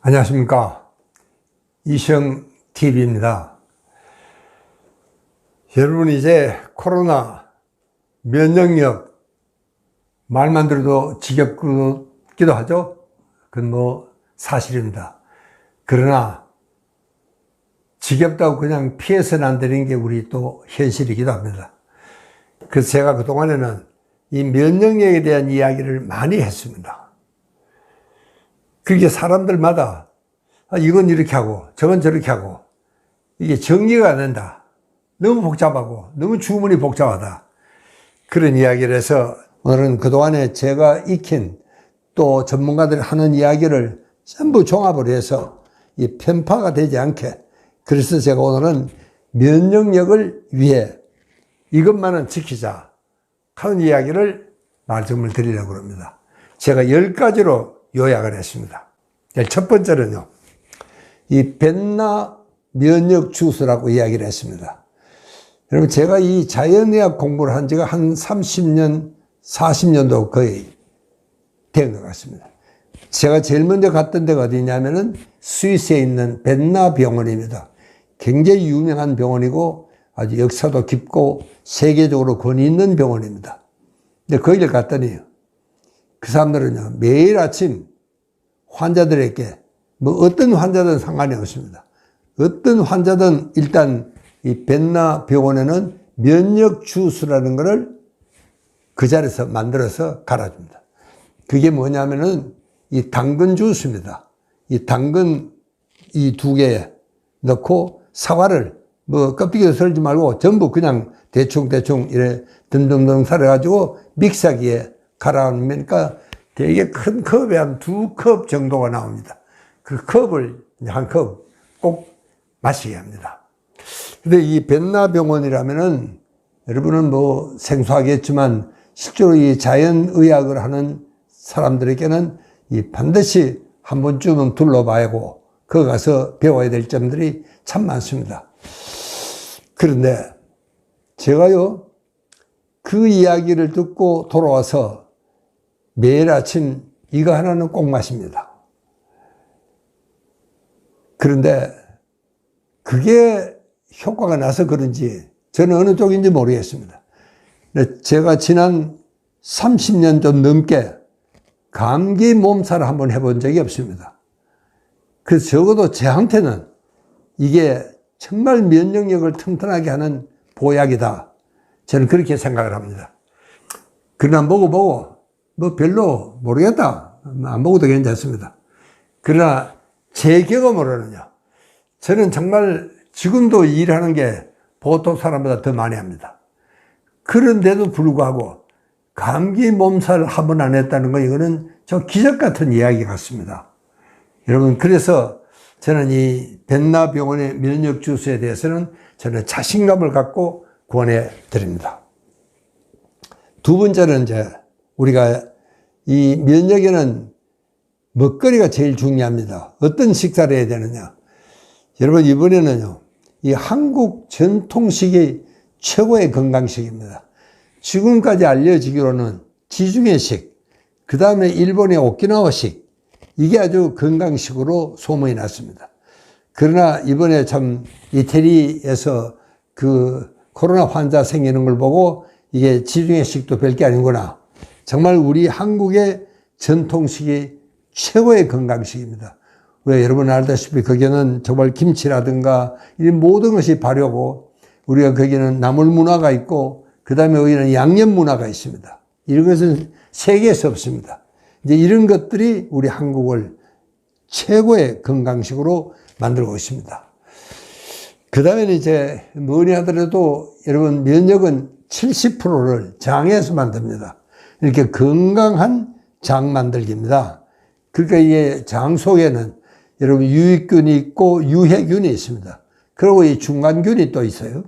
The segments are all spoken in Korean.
안녕하십니까. 이시영TV입니다. 여러분, 이제 코로나 면역력 말만 들어도 지겹기도 하죠. 그건 사실입니다. 그러나 지겹다고 그냥 피해서는 안 되는 게 우리 또 현실이기도 합니다. 그래서 제가 그동안에는 이 면역력에 대한 이야기를 많이 했습니다. 그게 사람들마다 이건 이렇게 하고 저건 저렇게 하고 이게 정리가 안 된다. 너무 복잡하고 너무 주문이 복잡하다. 그런 이야기를 해서 오늘은 그동안에 제가 익힌 또 전문가들이 하는 이야기를 전부 종합을 해서 이 편파가 되지 않게, 그래서 제가 오늘은 면역력을 위해 이것만은 지키자 하는 이야기를 말씀을 드리려고 합니다. 제가 10가지로 요약을 했습니다. 첫 번째는요, 이 벤나 면역 주스라고 이야기를 했습니다. 여러분, 제가 이 자연의학 공부를 한 지가 한 30년, 40년도 거의 된 것 같습니다. 제가 제일 먼저 갔던 데가 어디냐면은 스위스에 있는 벤나 병원입니다. 굉장히 유명한 병원이고 아주 역사도 깊고 세계적으로 권위 있는 병원입니다. 근데 거기를 갔더니 그 사람들은요, 매일 아침 환자들에게 어떤 환자든 상관이 없습니다. 어떤 환자든 일단 이 벤나 병원에는 면역 주스라는 것을 그 자리에서 만들어서 갈아줍니다. 그게 뭐냐면은 이 당근 주스입니다. 이 당근 이 2개에 넣고 사과를 껍데기를 썰지 말고 전부 그냥 대충 이래 듬듬듬 썰어가지고 믹서기에 갈아놓으니까 되게 큰 컵에 한 2컵 정도가 나옵니다. 그 컵을 한 컵 꼭 마시게 합니다. 근데 이 벤나 병원이라면은 여러분은 생소하겠지만 실제로 이 자연의학을 하는 사람들에게는 이 반드시 한 번쯤은 둘러봐야 하고 거기 가서 배워야 될 점들이 참 많습니다. 그런데 제가요, 그 이야기를 듣고 돌아와서 매일 아침 이거 하나는 꼭 마십니다. 그런데 그게 효과가 나서 그런지 저는 어느 쪽인지 모르겠습니다. 근데 제가 지난 30년 좀 넘게 감기 몸살을 한번 해본 적이 없습니다. 그래서 적어도 저한테는 이게 정말 면역력을 튼튼하게 하는 보약이다. 저는 그렇게 생각을 합니다. 그러나 먹어보고 별로 모르겠다. 안 먹어도 괜찮습니다. 그러나 제 경험으로는요, 저는 정말 지금도 일하는 게 보통 사람보다 더 많이 합니다. 그런데도 불구하고 감기 몸살 한 번 안 했다는 거, 이거는 저 기적 같은 이야기 같습니다. 여러분, 그래서 저는 이 벤나 병원의 면역 주스에 대해서는 저는 자신감을 갖고 권해 드립니다. 두 번째는 이제 우리가 이 면역에는 먹거리가 제일 중요합니다. 어떤 식사를 해야 되느냐. 여러분, 이번에는요, 이 한국 전통식이 최고의 건강식입니다. 지금까지 알려지기로는 지중해식, 그 다음에 일본의 오키나와식, 이게 아주 건강식으로 소문이 났습니다. 그러나 이번에 참 이태리에서 그 코로나 환자 생기는 걸 보고 이게 지중해식도 별게 아니구나. 정말 우리 한국의 전통식이 최고의 건강식입니다. 왜, 여러분 알다시피 거기는 정말 김치라든가 이 모든 것이 발효고, 우리가 거기는 나물 문화가 있고, 그 다음에 여기는 양념 문화가 있습니다. 이런 것은 세계에서 없습니다. 이제 이런 것들이 우리 한국을 최고의 건강식으로 만들고 있습니다. 그 다음에는 이제 뭐니 하더라도 여러분, 면역은 70%를 장에서 만듭니다. 이렇게 건강한 장 만들기입니다. 그러니까 이게 장 속에는 여러분 유익균이 있고 유해균이 있습니다. 그리고 이 중간균이 또 있어요.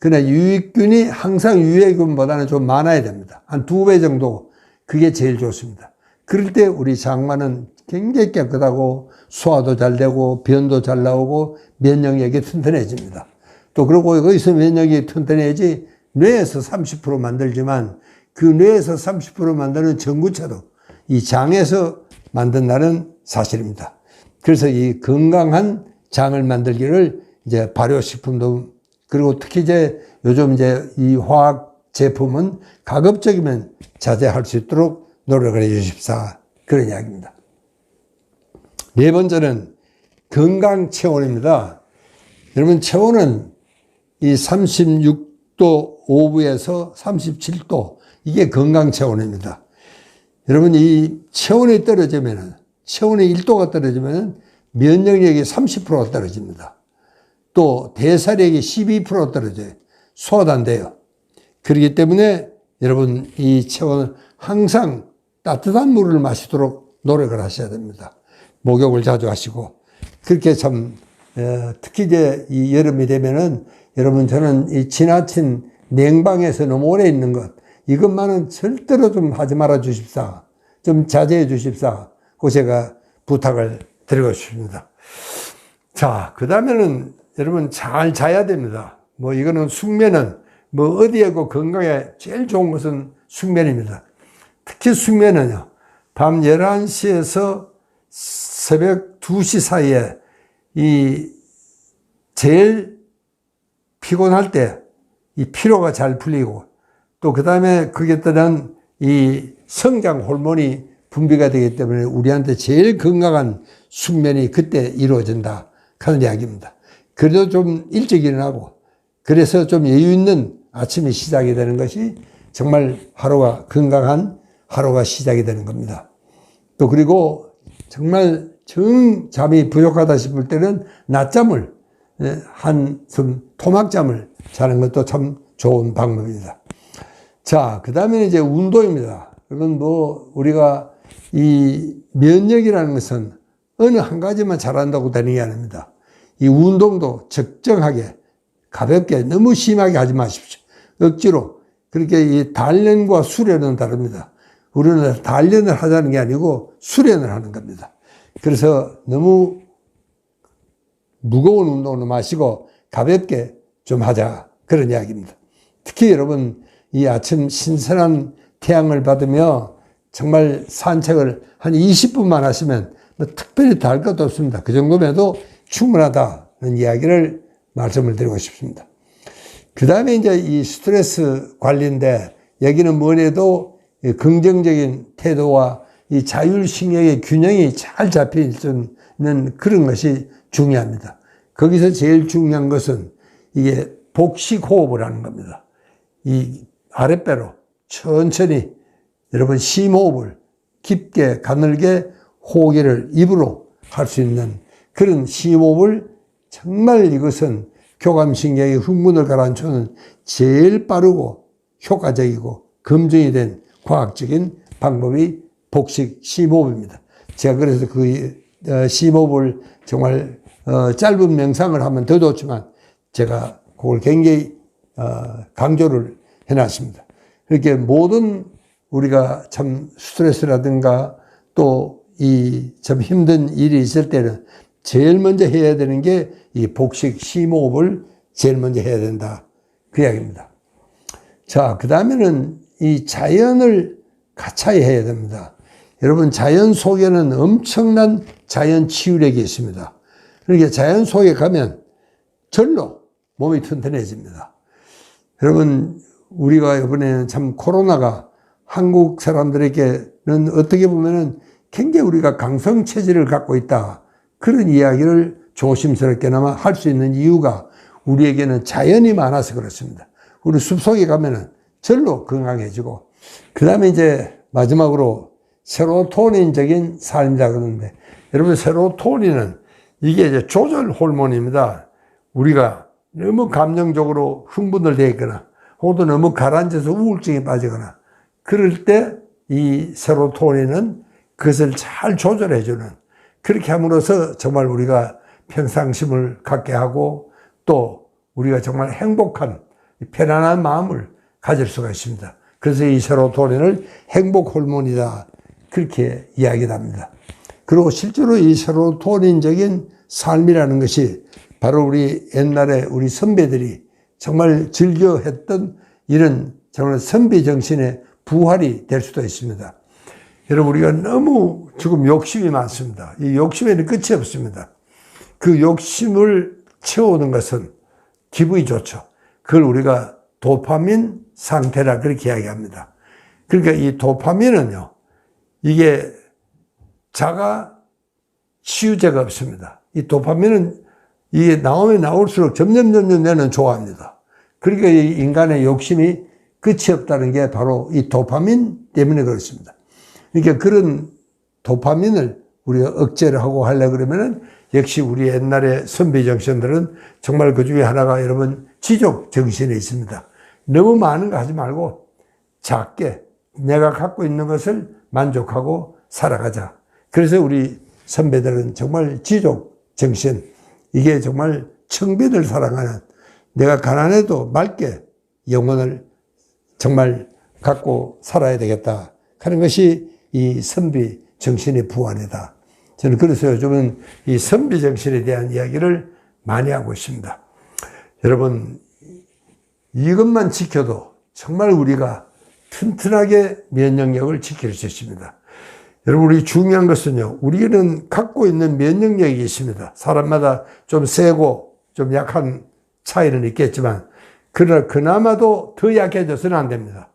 그러나 유익균이 항상 유해균보다는 좀 많아야 됩니다. 한 2배 정도. 그게 제일 좋습니다. 그럴 때 우리 장만은 굉장히 깨끗하고 소화도 잘 되고 변도 잘 나오고 면역력이 튼튼해집니다. 또 그리고 거기서 면역력이 튼튼해야지 뇌에서 30% 만들지만 그 뇌에서 30% 만드는 전구체도 이 장에서 만든다는 사실입니다. 그래서 이 건강한 장을 만들기를 이제 발효식품도, 그리고 특히 이제 요즘 이제 이 화학 제품은 가급적이면 자제할 수 있도록 노력을 해 주십사. 그런 이야기입니다. 네 번째는 건강 체온입니다. 여러분, 체온은 이 36도 5부에서 37도, 이게 건강 체온입니다. 여러분, 이 체온이 떨어지면은, 체온이 1도가 떨어지면은 면역력이 30%가 떨어집니다. 또 대사력이 12% 떨어져요. 소화도 안 돼요. 그렇기 때문에 여러분, 이 체온은 항상 따뜻한 물을 마시도록 노력을 하셔야 됩니다. 목욕을 자주 하시고. 그렇게 참, 특히 이제 이 여름이 되면은, 여러분, 저는 이 지나친 냉방에서 너무 오래 있는 것, 이것만은 절대로 좀 하지 말아 주십사. 좀 자제해 주십사. 그 제가 부탁을 드리고 싶습니다. 자, 그 다음에는 여러분 잘 자야 됩니다. 뭐 이거는 숙면은 뭐 어디에고 건강에 제일 좋은 것은 숙면입니다. 특히 숙면은요, 밤 11시에서 새벽 2시 사이에 이 제일 피곤할 때 이 피로가 잘 풀리고, 또 그 다음에 그게 따른 이 성장 호르몬이 분비가 되기 때문에 우리한테 제일 건강한 숙면이 그때 이루어진다 하는 이야기입니다. 그래도 좀 일찍 일어나고, 그래서 좀 여유 있는 아침이 시작이 되는 것이 정말 하루가 건강한 하루가 시작이 되는 겁니다. 또 그리고 정말 정 잠이 부족하다 싶을 때는 낮잠을, 한숨 토막잠을 자는 것도 참 좋은 방법입니다. 자, 그 다음에 이제 운동입니다. 그건 뭐 우리가 이 면역이라는 것은 어느 한 가지만 잘한다고 되는 게 아닙니다. 이 운동도 적정하게 가볍게 너무 심하게 하지 마십시오. 억지로. 그렇게 이 단련과 수련은 다릅니다. 우리는 단련을 하자는 게 아니고 수련을 하는 겁니다. 그래서 너무 무거운 운동은 마시고 가볍게 좀 하자, 그런 이야기입니다. 특히 여러분, 이 아침 신선한 태양을 받으며 정말 산책을 한 20분만 하시면 뭐 특별히 더 할 것도 없습니다. 그 정도면 해도 충분하다는 이야기를 말씀을 드리고 싶습니다. 그 다음에 이제 이 스트레스 관리인데, 여기는 뭐래도 긍정적인 태도와 이 자율신경의 균형이 잘 잡혀 있는 그런 것이 중요합니다. 거기서 제일 중요한 것은 이게 복식호흡을 하는 겁니다. 이 아랫배로 천천히 여러분 심호흡을 깊게 가늘게 호흡을 입으로 할 수 있는 그런 심호흡을, 정말 이것은 교감신경의 흥분을 가라앉히는 제일 빠르고 효과적이고 검증이 된 과학적인 방법이 복식 심호흡입니다. 제가 그래서 그 심호흡을 정말 짧은 명상을 하면 더 좋지만 제가 그걸 굉장히 강조를 해놨습니다. 그렇게 모든 우리가 참 스트레스라든가 또 이 참 힘든 일이 있을 때는 제일 먼저 해야 되는 게 이 복식 심호흡을 제일 먼저 해야 된다, 그 이야기입니다. 자, 그 다음에는 이 자연을 가차히 해야 됩니다. 여러분, 자연 속에는 엄청난 자연 치유력이 있습니다. 그러니까 자연 속에 가면 절로 몸이 튼튼해집니다. 여러분, 우리가 이번에는 참 코로나가 한국 사람들에게는 어떻게 보면은 굉장히 우리가 강성 체질을 갖고 있다, 그런 이야기를 조심스럽게나마 할 수 있는 이유가 우리에게는 자연이 많아서 그렇습니다. 우리 숲속에 가면은 절로 건강해지고, 그 다음에 이제 마지막으로 세로토닌적인 삶이라 그러는데, 여러분, 세로토닌은 이게 이제 조절 호르몬입니다. 우리가 너무 감정적으로 흥분을 돼 있거나 혹은 너무 가라앉아서 우울증에 빠지거나 그럴 때 이 세로토닌은 그것을 잘 조절해주는, 그렇게 함으로써 정말 우리가 평상심을 갖게 하고 또 우리가 정말 행복한 편안한 마음을 가질 수가 있습니다. 그래서 이 세로토닌을 행복 호르몬이다, 그렇게 이야기를 합니다. 그리고 실제로 이 세로토닌적인 삶이라는 것이 바로 우리 옛날에 우리 선배들이 정말 즐겨 했던 이런 정말 선비 정신의 부활이 될 수도 있습니다. 여러분, 우리가 너무 지금 욕심이 많습니다. 이 욕심에는 끝이 없습니다. 그 욕심을 채우는 것은 기분이 좋죠. 그걸 우리가 도파민 상태라 그렇게 이야기합니다. 그러니까 이 도파민은요, 이게 자가 치유제가 없습니다. 이 도파민은 이게 나오면 나올수록 점점 내는 좋아합니다. 그러니까 이 인간의 욕심이 끝이 없다는 게 바로 이 도파민 때문에 그렇습니다. 그러니까 그런 도파민을 우리가 억제를 하고 하려고 그러면은 역시 우리 옛날의 선배 정신들은 정말 그 중에 하나가 여러분 지족 정신에 있습니다. 너무 많은 거 하지 말고 작게 내가 갖고 있는 것을 만족하고 살아가자. 그래서 우리 선배들은 정말 지족 정신, 이게 정말 청빈을 사랑하는, 내가 가난해도 맑게 영혼을 정말 갖고 살아야 되겠다 하는 것이 이 선비 정신의 부활이다. 저는 그래서 요즘은 이 선비 정신에 대한 이야기를 많이 하고 있습니다. 여러분, 이것만 지켜도 정말 우리가 튼튼하게 면역력을 지킬 수 있습니다. 여러분, 우리 중요한 것은요, 우리는 갖고 있는 면역력이 있습니다. 사람마다 좀 세고 좀 약한 차이는 있겠지만, 그러나 그나마도 더 약해져서는 안 됩니다.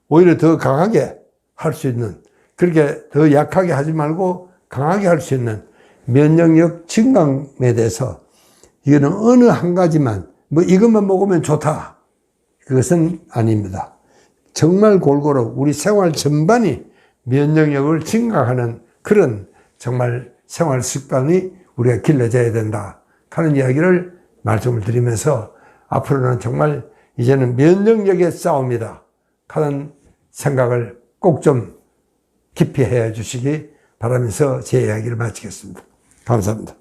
오히려 더 강하게 할 수 있는, 그렇게 더 약하게 하지 말고 강하게 할 수 있는 면역력 증강에 대해서, 이거는 어느 한 가지만, 뭐 이것만 먹으면 좋다, 그것은 아닙니다. 정말 골고루 우리 생활 전반이 면역력을 증강하는 그런 정말 생활 습관이 우리가 길러져야 된다 하는 이야기를 말씀을 드리면서, 앞으로는 정말 이제는 면역력의 싸움이다 하는 생각을 꼭 좀 깊이 해 주시기 바라면서 제 이야기를 마치겠습니다. 감사합니다.